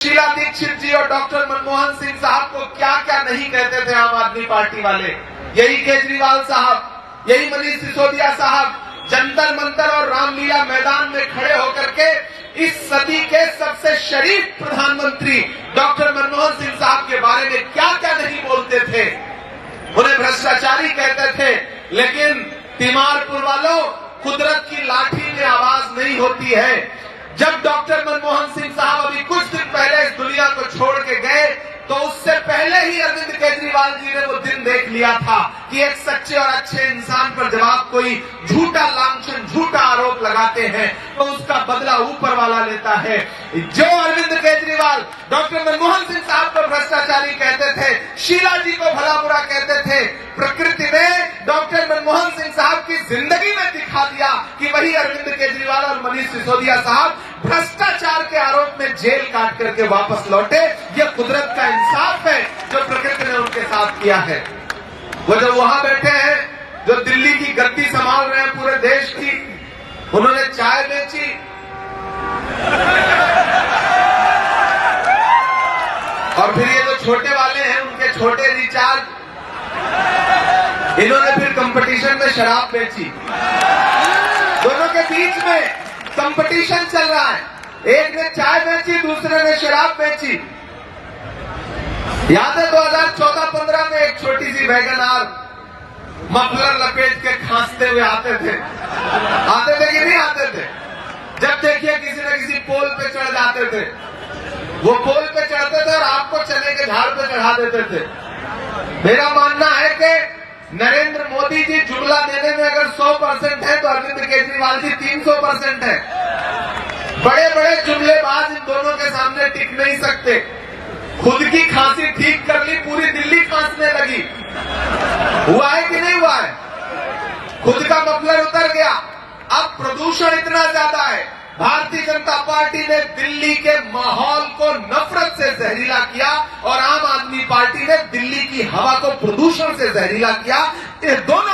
शीला दीक्षित जी और डॉक्टर मनमोहन सिंह साहब को क्या क्या नहीं कहते थे आम आदमी पार्टी वाले। यही केजरीवाल साहब, यही मनीष सिसोदिया साहब जंतर मंतर और रामलीला मैदान में खड़े होकर के इस सदी के सबसे शरीफ प्रधानमंत्री डॉक्टर मनमोहन सिंह साहब के बारे में क्या क्या नहीं बोलते थे। उन्हें भ्रष्टाचारी कहते थे, लेकिन तिमारपुर वालों, कुदरत की लाठी में आवाज नहीं होती है। जब डॉक्टर मनमोहन सिंह साहब अभी कुछ दिन पहले इस दुनिया को छोड़ के गए, तो उससे पहले ही अरविंद केजरीवाल जी ने वो दिन देख लिया था कि एक सच्चे और अच्छे इंसान पर जब आप कोई झूठा लांछन, झूठा आरोप लगाते हैं तो उसका बदला ऊपर वाला लेता है। जो अरविंद केजरीवाल डॉक्टर मनमोहन सिंह साहब को भ्रष्टाचारी कहते थे, शीला जी को भला बुरा कहते थे, प्रकृति ने डॉक्टर मनमोहन सिंह साहब की जिंदगी में दिखा दिया कि वही अरविंद केजरीवाल और मनीष सिसोदिया साहब भ्रष्टाचार के आरोप में जेल काट करके वापस लौटे। यह कुदरत का इंसाफ है जो प्रकृति ने उनके साथ किया है। वो जो वहां बैठे हैं, जो दिल्ली की गद्दी संभाल रहे हैं पूरे देश की, उन्होंने चाय बेची, और फिर ये जो छोटे वाले हैं उनके छोटे रिचार्ज, इन्होंने फिर कंपटीशन में शराब बेची। दोनों के बीच में कंपटीशन चल रहा है। एक ने चाय बेची, दूसरे ने शराब बेची। याद है 2014-15 में एक छोटी सी वैगन आर मफलर लपेट के खांसते हुए आते थे कि नहीं आते थे? जब देखिए किसी न किसी पोल पे चढ़ जाते थे, वो पोल पे चढ़ते थे और आपको चने के झाड़ पे चढ़ा देते थे। मेरा मानना है कि नरेंद्र मोदी जी जुमला देने में अगर 100% है तो अरविंद केजरीवाल जी 300% है। बड़े बड़े जुमलेबाज इन दोनों के सामने टिक नहीं सकते। खुद की खांसी ठीक कर ली, पूरी दिल्ली खांसने लगी। हुआ है कि नहीं हुआ है? खुद का मफलर उतर गया। अब प्रदूषण इतना ज्यादा है, भारतीय जनता पार्टी ने दिल्ली के माहौल को नफरत से जहरीला किया और आम आदमी पार्टी ने दिल्ली की हवा को प्रदूषण से जहरीला किया। ये दोनों